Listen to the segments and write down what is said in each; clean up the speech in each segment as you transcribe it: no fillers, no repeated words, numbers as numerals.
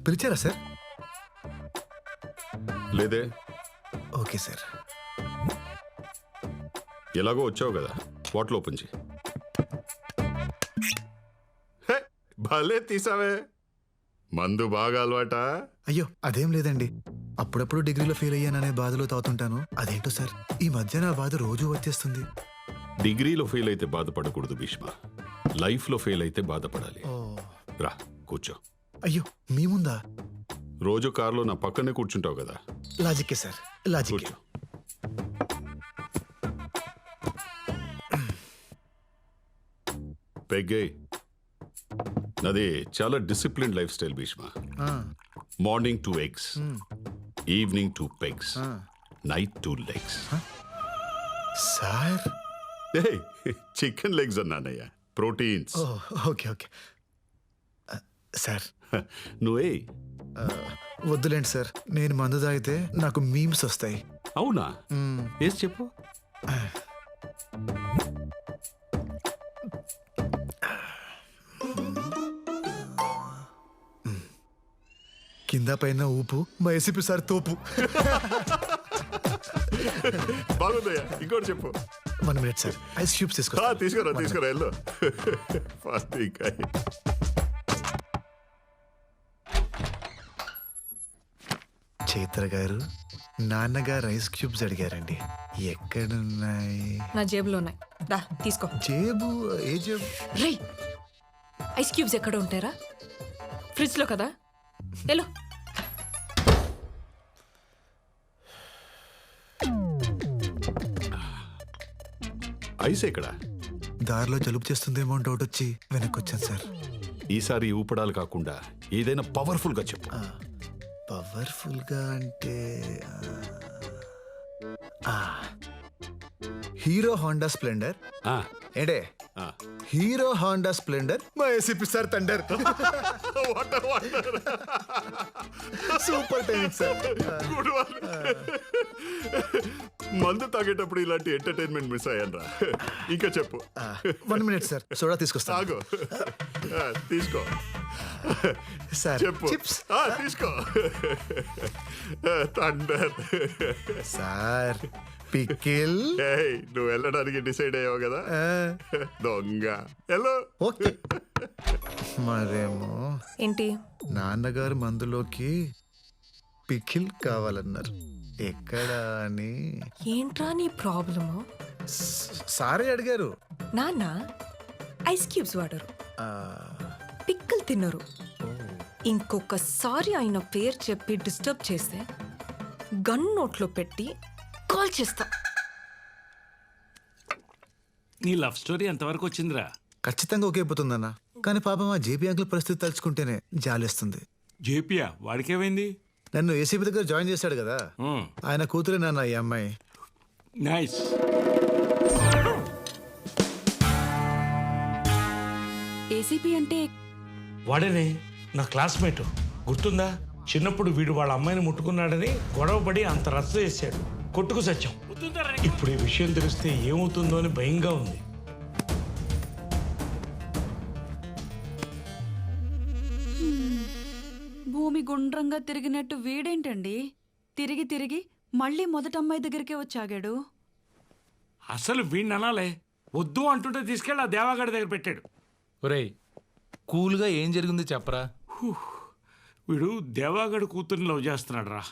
పిలిచారా సార్? లేదే. Okay sir. ఎలాగో వచ్చావు కదా, బాటిల్ ఓపెన్ చేయి. భలే తీసావే. మందు బాగా అలవాట? అయ్యో అదేం లేదండి, అప్పుడప్పుడు డిగ్రీలో ఫెయిల్ అయ్యాననే బాధలో తాగుతుంటాను. అదేంటో సార్, ఈ మధ్య నా బాధ రోజు వచ్చేస్తుంది. డిగ్రీలో ఫెయిల్ అయితే బాధపడకూడదు భీష్మ, లైఫ్లో ఫెయిల్ అయితే బాధపడాలి. రా కూర్చో. అయ్యో మీ ముందా? రోజు కారులో నా పక్కనే కూర్చుంటావు కదా. లాజిక్కే సార్, లాజిక్. కూర్చో. పెగ్గే, నాది చాలా discipline life style Bheeshma. Morning 2 eggs, evening 2 pegs, night 2 legs. Sir chicken legs అన్నానయ్యా, ప్రోటీన్స్. Okay okay sir. నువ్వే వద్దులేండి సార్, నేను మందు తాగితే నాకు మీమ్స్ వస్తాయి. అవునా? ఏసి చెప్పు. కింద పైన ఊపు, మా ఎసిపి సార్ తోపు. బాగుందయ్యా, ఇంకోటి చెప్పు. 1 minute సార్, ఐస్ క్యూబ్స్ తీసుకురా వెళ్ళు. చైత్ర గారు, నాన్నగారు ఐస్ క్యూబ్స్ అడిగారండి. ఎక్కడున్నాయి? నా జేబులో ఉన్నాయి, దా తీసుకో. జేబు? ఏ జేబు? రేయ్, ఐస్ క్యూబ్స్ ఎక్కడ ఉంటారా? ఫ్రిడ్జ్ లో కదా. హలో, ఐస్ ఎక్కడ? దారిలో జలుబు చేస్తుందేమో అని డౌట్ వచ్చి వెనక్కి వచ్చాను సార్. ఈసారి ఊపడాలు కాకుండా ఏదైనా పవర్ఫుల్ గా చెప్పు. పవర్ఫుల్ గా అంటే హీరో హోండా స్ప్లెండర్. ఏంటే హీరో హోండా స్ప్లెండర్, మా ACP sir thunder. Super timing sir. మందు తాగేటప్పుడు ఇలాంటి ఎంటర్టైన్మెంట్ మిస్ అయ్యానరా. ఇంకా చెప్పు. 1 minute సార్, సోడా తీసుకొస్తా. తాగు. తీసుకో సార్. చెప్పు. చిప్స్ తీసుకో. థండర్. Sir pickle. నువ్వు వెళ్ళడానికి డిసైడ్ అయ్యావు కదా, దొంగ. హలో. ఓకే. మరేమో ఏంటి? నాన్నగారు మందులోకి పికిల్ కావాలన్నారు. ఎక్కడా అని. ఏంట్రా నీ ప్రాబ్లము? సారే అడిగారు. నాన్న ఐస్ క్యూబ్స్ వాడరు, పిక్కలు తినరు. ఇంకొకసారి ఆయన పేరు చెప్పి డిస్టర్బ్ చేస్తే గన్ నోట్లో పెట్టి కాల్ చేస్తా. నీ లవ్ స్టోరీ ఎంతవరకు వచ్చిందిరా? ఖచ్చితంగా ఒకే పోతుందన్న, కానీ పాపం ఆ జేపీ అంకుల్ పరిస్థితి తలుచుకుంటేనే జాలేస్తుంది. జేపీయా? వాడికేమైంది? నన్ను ఏసీపీ దగ్గర జాయిన్ చేశాడు కదా, ఆయన కూతురే నాన్న ఈ అమ్మాయి. నైస్. ఏసీపీ అంటే వాడేనే నా క్లాస్మేట్, గుర్తుందా? చిన్నప్పుడు వీడు వాళ్ళ అమ్మాయిని ముట్టుకున్నాడని గొడవపడి అంత రచ్చ చేశాడు, కొట్టుకు సత్యం. ఇప్పుడు ఈ విషయం తెలిస్తే ఏమవుతుందో అని భయంగా ఉంది. భూమి గుండ్రంగా తిరిగినట్టు వీడేంటండి తిరిగి తిరిగి మళ్ళీ మొదటి అమ్మాయి దగ్గరికే వచ్చాగాడు? అసలు వీడిని అనాలే, వద్దు అంటుంటే తీసుకెళ్ళి ఆ దేవాగడి దగ్గర పెట్టాడు. ఒరేయ్, కూల్గా ఏం జరిగింది చెప్పరా? వీడు దేవాగడి కూతుర్ని లవ్ చేస్తున్నాడు రా.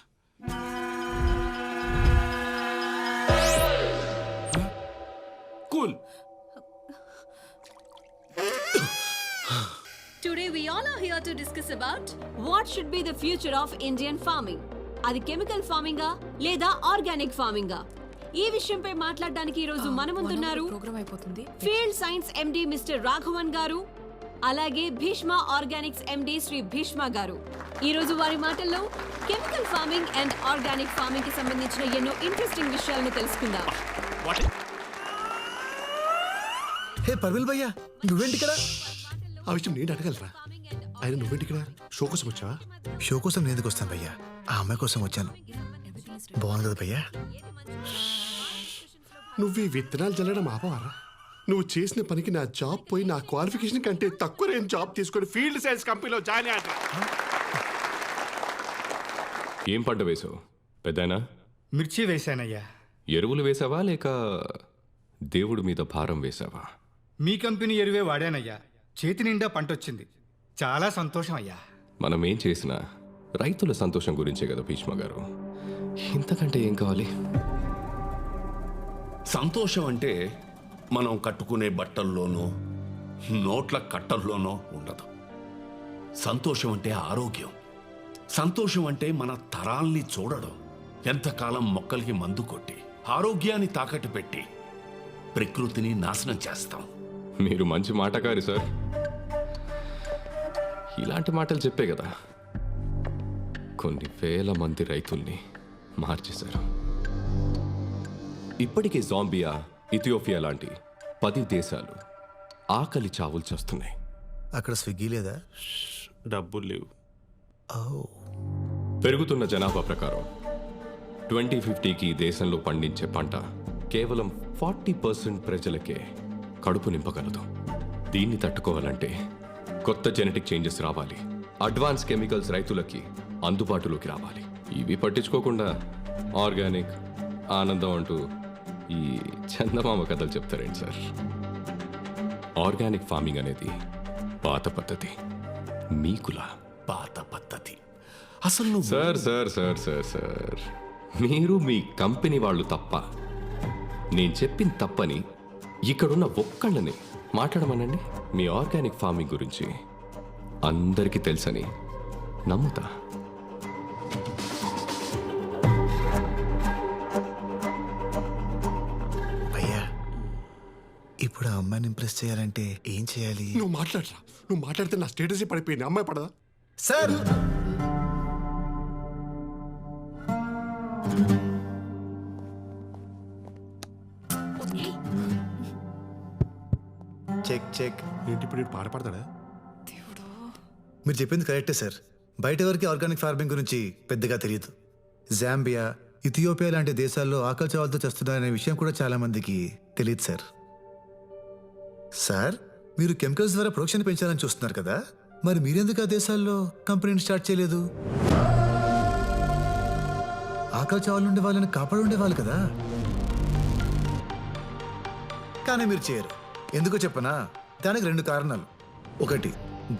Cool. Today we all are here to discuss about what should be the future of Indian farming. అది కెమికల్ ఫార్మింగా లేదా ఆర్గానిక్ ఫార్మింగా? ఈ విషయంపై మాట్లాడడానికి ఈ రోజు మన ముందున్నారు ప్రోగ్రామ్ అయిపోతుంది. Field science MD mister Raghavan గారు, అలాగే భీష్మ ఆర్గానిక్స్ ఎండి శ్రీ భీష్మ గారు. ఈ రోజు వారి మాటల్లో chemical farming and organic farming కి సంబంధించిన ఎన్నో ఇంట్రెస్టింగ్ విషయాలను తెలుసుకుందాం. హే పర్విల్ భయ్యా, నువ్వేంటి ఇక్కడ? ఆ విషయం నేను అడగలరా? ఆయన నువ్వేంటి ఇక్కడ? షో కోసం వచ్చావా? షో కోసం నేను ఎందుకు వస్తాను భయ్యా? ఆ అమ్మాయి కోసం వచ్చాను. బాగుంది కదా భయ్యా? నువ్వు ఈ విత్తనాలు చల్లడం ఆపవారా? నువ్వు చేసిన పనికి నా జాబ్ పోయి నా క్వాలిఫికేషన్ కంటే తక్కువ నేను జాబ్ తీసుకొని ఫీల్డ్ సైన్స్ కంపెనీలో జాయిన్ అయ్యా. ఏం పంట వేసావు పెద్దయినా? మిర్చి వేశానయ్యా. ఎరువులు వేసావా లేక దేవుడి మీద భారం వేసావా? మీ కంపెనీ ఎరువే వాడానయ్యా. చేతి నిండా పంట వచ్చింది. చాలా సంతోషం అయ్యా. మనం ఏం చేసినా రైతుల సంతోషం గురించే కదా భీష్మ గారు. ఇంతకంటే ఏం కావాలి? సంతోషం అంటే మనం కట్టుకునే బట్టల్లోనో నోట్ల కట్టల్లోనో ఉండదు. సంతోషం అంటే ఆరోగ్యం. సంతోషం అంటే మన తరాల్ని చూడడం. ఎంతకాలం మొక్కలకి మందు కొట్టి ఆరోగ్యాన్ని తాకట్టు పెట్టి ప్రకృతిని నాశనం చేస్తాం. మీరు మంచి మాటకారి సార్. ఇలాంటి మాటలు చెప్పే కదా కొన్ని వేల మంది రైతుల్ని మార్చేశారు. ఇప్పటికే జాంబియా, ఇథియోపియా లాంటి 10 దేశాలు ఆకలి చావులు చేస్తున్నాయి. అక్కడ స్విగ్గీ లేదా? డబ్బులు లేవు. ఓ, పెరుగుతున్న జనాభా ప్రకారం 2050కి దేశంలో పండించే పంట కేవలం 40% ప్రజలకే కడుపు నింపగలదు. దీన్ని తట్టుకోవాలంటే కొత్త జెనెటిక్ చేంజెస్ రావాలి. అడ్వాన్స్ కెమికల్స్ రైతులకి అందుబాటులోకి రావాలి. ఇవి పట్టించుకోకుండా ఆర్గానిక్, ఆనందం అంటూ ఈ చందమామ కథలు చెప్తారేంటి సార్? ఆర్గానిక్ ఫార్మింగ్ అనేది పాత పద్ధతి, మీకులా పాత పద్ధతి. అసలు నువ్వు sir sir sir sir sir మీరు మీ కంపెనీ వాళ్ళు తప్ప, నేను చెప్పింది తప్పని ఇక్కడున్న ఒక్కళ్ళని మాట్లాడమనండి. మీ ఆర్గానిక్ ఫార్మింగ్ గురించి అందరికీ తెలుసని నమ్ముతా. భయ్యా ఇప్పుడు ఆ అమ్మాయిని ఇంప్రెస్ చేయాలంటే ఏం చేయాలి? నువ్వు మాట్లాడరా? నువ్వు మాట్లాడితే నా స్టేటస్ పడిపోయింది. అమ్మాయి పడదా? Sir check check. ఏంటి ఇప్పుడు పాట పాడతాడా? మీరు చెప్పింది కరెక్టే సార్. బయట వరకు ఆర్గానిక్ ఫార్మింగ్ గురించి పెద్దగా తెలియదు. జాంబియా, ఇథియోపియా లాంటి దేశాల్లో ఆకలి చావులతో చేస్తున్నారనే విషయం కూడా చాలా మందికి తెలియదు సార్. సార్ మీరు కెమికల్స్ ద్వారా ప్రొడక్షన్ పెంచాలని చూస్తున్నారు కదా, మరి మీరెందుకు ఆ దేశాల్లో కంపెనీని స్టార్ట్ చేయలేదు? ఆకలి చావులు ఉండే వాళ్ళని కాపాడు ఉండేవాళ్ళు కదా. కానీ మీరు చేయరు. ఎందుకో చెప్పనా? దానికి 2 కారణాలు. ఒకటి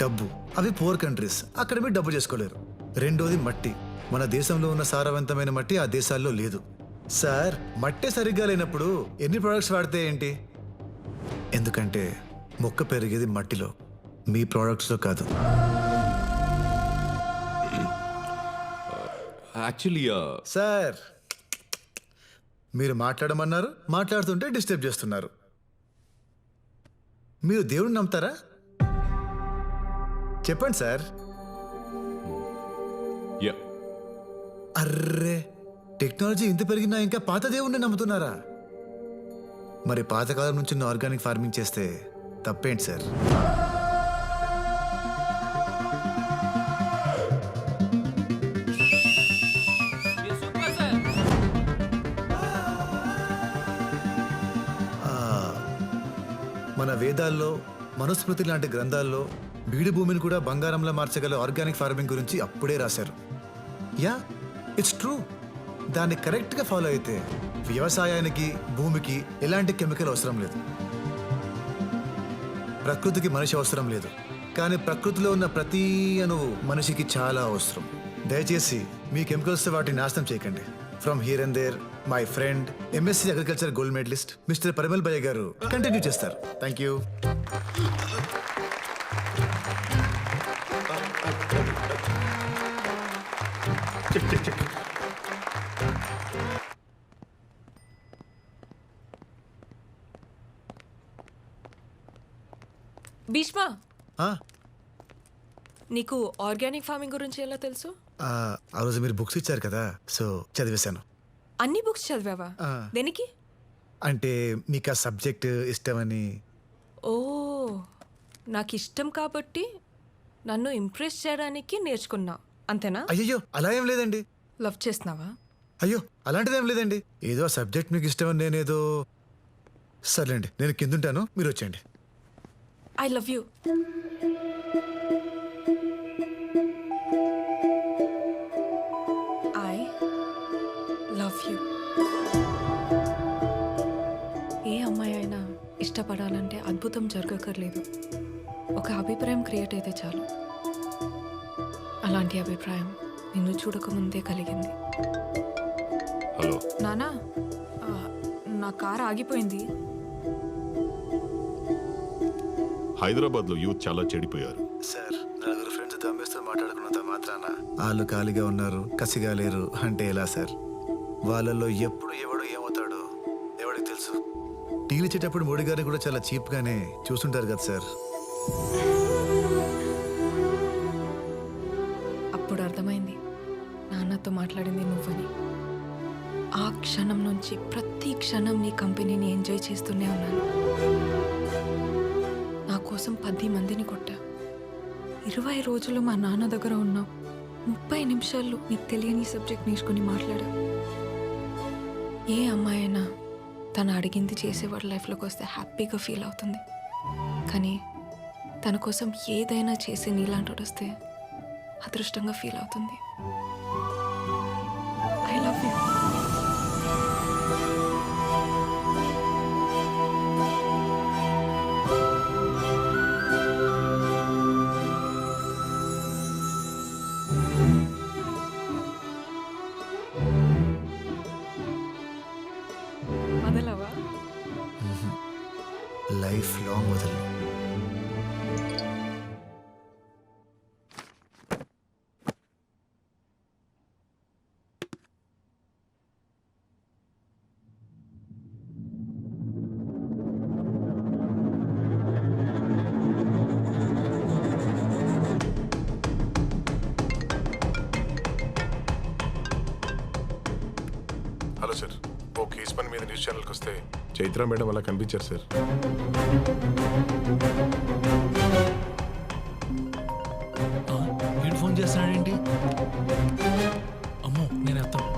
డబ్బు. అవి పూర్ కంట్రీస్, అక్కడ మీరు డబ్బు చేసుకోలేరు. రెండోది మట్టి. మన దేశంలో ఉన్న సారవంతమైన మట్టి ఆ దేశాల్లో లేదు. సార్ మట్టే సరిగ్గా లేనప్పుడు ఎన్ని ప్రోడక్ట్స్ వాడితే ఏంటి? ఎందుకంటే మొక్క పెరిగేది మట్టిలో, మీ ప్రోడక్ట్స్లో కాదు. యాక్చువల్లీ సార్ మీరు మాట్లాడమన్నారు, మాట్లాడుతుంటే డిస్టర్బ్ చేస్తున్నారు. మీరు దేవుడిని నమ్ముతారా? చెప్పండి సార్. యా, అర్రే టెక్నాలజీ ఇంత పెరిగినా ఇంకా పాత దేవుణ్ణి నమ్ముతున్నారా? మరి పాతకాలం నుంచి ఉన్న ఆర్గానిక్ ఫార్మింగ్ చేస్తే తప్పేంటి సార్? మన వేదాల్లో, మనుస్మృతి లాంటి గ్రంథాల్లో బీడు భూమిని కూడా బంగారంలో మార్చగల ఆర్గానిక్ ఫార్మింగ్ గురించి అప్పుడే రాశారు. Yeah, it's true. దాన్ని కరెక్ట్గా ఫాలో అయితే వ్యవసాయానికి, భూమికి ఎలాంటి కెమికల్ అవసరం లేదు. ప్రకృతికి మనిషి అవసరం లేదు. కానీ ప్రకృతిలో ఉన్న ప్రతి అణువు మనిషికి చాలా అవసరం. దయచేసి మీ కెమికల్స్ వాటిని నాశనం చేయకండి. From here and there my friend MSc agriculture gold medalist mister Parimal భయ్య గారు కంటిన్యూ చేస్తారు. Thank you. భీష్మ నీకు ఆర్గానిక్ ఫార్మింగ్ గురించి ఎలా తెలుసు? ఆ రోజు మీరు బుక్స్ ఇచ్చారు కదా, సో చదివేశాను. అన్ని బుక్స్ చదివావా? దేనికి? అంటే మీకు ఆ సబ్జెక్ట్ ఇష్టమని. ఓ, నాకు ఇష్టం కాబట్టి నన్ను ఇంప్రెస్ చేయడానికి నేర్చుకున్నా, అంతేనా? అయ్యో అలా ఏం లేదండి. లవ్ చేస్తున్నావా? అయ్యో అలాంటిదేం లేదండి. ఏదో ఆ సబ్జెక్ట్ మీకు ఇష్టమని నేనేదో. సర్లేండి, నేను కిందుంటాను, మీరు వచ్చేయండి. I love you. I love you. ఏ అమ్మాయి అయినా ఇష్టపడాలంటే అద్భుతం జరగక్కర్లేదు, ఒక అభిప్రాయం క్రియేట్ అయితే చాలు. అలాంటి అభిప్రాయం నిన్ను చూడకముందే కలిగింది. హలో నానా, నా కారు ఆగిపోయింది. హైదరాబాద్లో యూత్ చాలా చెడిపోయారు. సార్, నలుగురు ఫ్రెండ్స్ దమ్మేస్తూ మాట్లాడుకున్నంత మాత్రాన వాళ్ళు ఖాళీగా ఉన్నారు, కసిగా లేరు అంటే ఎలా సార్? వాళ్ళల్లో ఎప్పుడు ఎవడు ఏమవుతాడో ఎవడికి తెలుసు. టీలు ఇచ్చేటప్పుడు మోడీ గారిని కూడా చాలా చీప్గానే చూస్తుంటారు కదా సార్. అప్పుడు అర్థమైంది నాన్నతో మాట్లాడింది నువ్వని. ఆ క్షణం నుంచి ప్రతి క్షణం నీ కంపెనీని ఎంజాయ్ చేస్తూనే ఉన్నాను. నా కోసం 10 మందిని కొట్టా. 20 రోజులు మా నాన్న దగ్గర ఉన్నావు. 30 నిమిషాల్లో నీకు తెలియని సబ్జెక్ట్ నేర్చుకుని మాట్లాడా. ఏ అమ్మాయి అయినా తను అడిగింది చేసేవాడు లైఫ్లోకి వస్తే హ్యాపీగా ఫీల్ అవుతుంది. కానీ తన కోసం ఏదైనా చేసి నీలాంటి వస్తే అదృష్టంగా ఫీల్ అవుతుంది. I love you. వదలవా? లైఫ్ లాంగ్ వదలను. హలో సార్, ఓ కేసు పని మీద న్యూస్ ఛానల్కి వస్తే చైత్ర మేడం అలా కనిపించారు సార్. వీడు ఫోన్ చేస్తున్నాడేంటి? అమ్మో, నేను ఎత్తాను.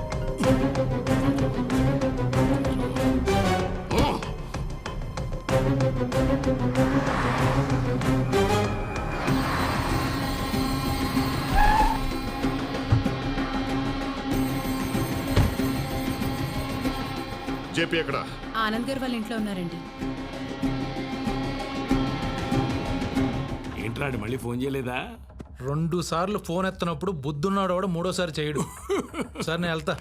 జేపీ ఎక్కడ? ఆనంద్ గారు వాళ్ళ ఇంట్లో ఉన్నారండి. ఏంట్రాడు మళ్ళీ ఫోన్ చేయలేదా? 2 సార్లు ఫోన్ ఎత్తనప్పుడు బుద్ధున్నాడు వాడు, 3వసారి చేయడు. సార్ నేను వెళ్తా.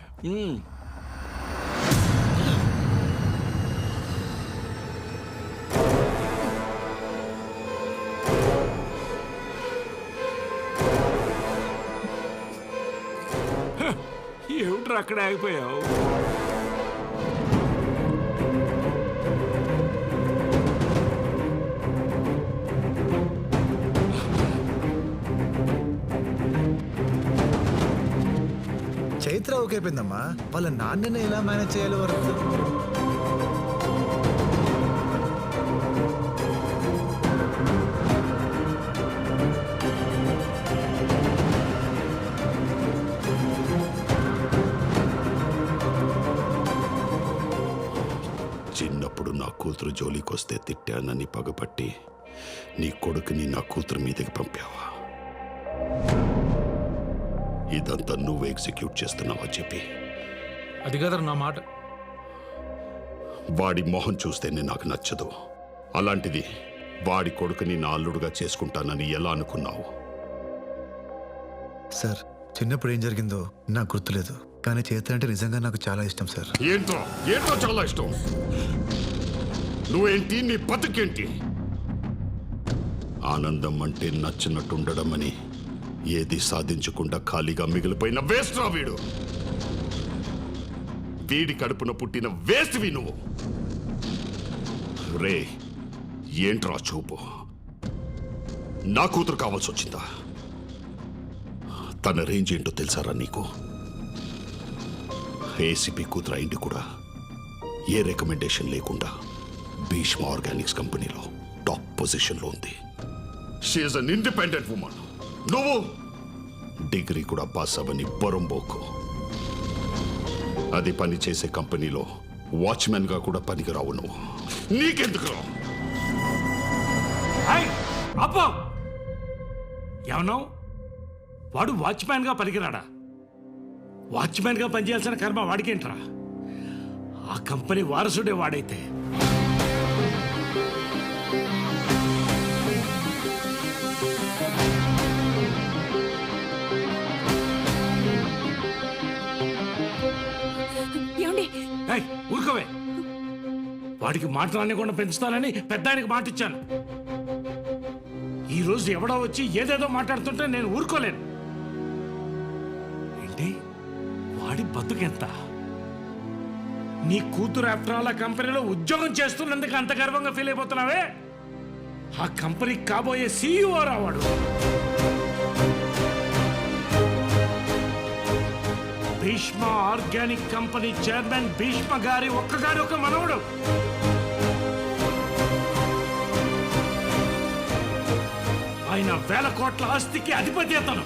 ఏమిట్రా అక్కడే ఆగిపోయావు? చైత్ర ఓకే అయిపోయిందమ్మా, వాళ్ళ నాన్నని ఎలా మేనేజ్ చేయాలో వరకు. చిన్నప్పుడు నా కూతురు జోలికొస్తే తిట్టానని పగపట్టి నీ కొడుకుని నా కూతురు మీదకి పంపావా? ఇదంతా నువ్వు ఎగ్జిక్యూట్ చేస్తున్నావా చెప్పి? అది కదా నా మాట. వాడి మొహం చూస్తేనే నాకు నచ్చదు. అలాంటిది వాడి కొడుకుని నా అల్లుడుగా చేసుకుంటానని ఎలా అనుకున్నావు? సార్, చిన్నప్పుడు ఏం జరిగిందో నాకు గుర్తులేదు, కానీ చైత్ర అంటే నిజంగా నాకు చాలా ఇష్టం సార్. ఏంటో ఏంటో చాలా ఇష్టం. నువ్వేంటి, నీ బతుకేంటి? ఆనందం అంటే నచ్చినట్టుండడం అని, ఏది సాధించకుండా ఖాళీగా మిగిలిపోయిన వేస్ట్ రా వీడు. వీడి కడుపున పుట్టిన వేస్ట్వి నువ్వు. రే, ఏంట్రా చూపు? నా కూతురు కావాల్సి వచ్చిందా? తన రేంజ్ ఏంటో తెలుసారా నీకు? ఏసీపీ కూతురు అయింది కూడా ఏ రికమెండేషన్ లేకుండా భీష్మ ఆర్గానిక్స్ కంపెనీలో టాప్ పొజిషన్లో ఉంది. She is an independent woman. నువ్వు డిగ్రీ కూడా పాస్ అవ్వని బొరంబోకు. అది పని చేసే కంపెనీలో వాచ్మెన్ గా కూడా పనికి రావు నువ్వు. నీకెందుకు రావు? అబ్బా ఏమన్నా వాడు వాచ్మ్యాన్ గా పనికిరాడా? వాచ్మ్యాన్ గా పనిచేయాల్సిన కర్మ వాడికేంట్రా? ఆ కంపెనీ వారసుడే వాడైతే. ఏమండి ఏయ్, ఊరుకోవే. వాడికి మాట్లాడకుండా పెంచుతానని పెద్ద ఆయనకి మాట ఇచ్చాను. ఈ రోజు ఎవడో వచ్చి ఏదేదో మాట్లాడుతుంటే నేను ఊరుకోలేను. ఏంటి వాడి బతుకెంత? నీ కూతురు ఆఫ్టర్ ఆల్ ఆ కంపెనీలో ఉద్యోగం చేస్తున్నందుకు అంత గర్వంగా ఫీల్ అయిపోతున్నావే? ఆ కంపెనీకి కాబోయే సీఈఓ రావాడు. Bheeshma organic company chairman Bheeshma గారి ఒక్క మనవడు. ఆయన 1000 కోట్ల ఆస్తికి అధిపతి అతను.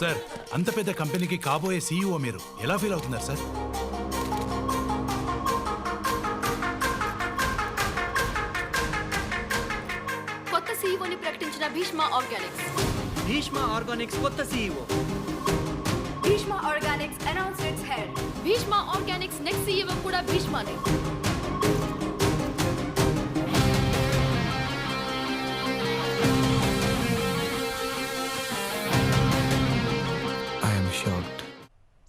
సార్, అంత పెద్ద కంపెనీకి కాబోయే సీఈఓ మీరు ఎలా ఫీల్ అవుతున్నారు సార్? కొత్త సీఈఓని ప్రకటించిన భీష్మ ఆర్గానిక్స్. భీష్మ ఆర్గానిక్స్ కొత్త CEO. Bhishma Organics announce its head. Bhishma Organics next CEO కూడా భీష్మనే. I'm shocked.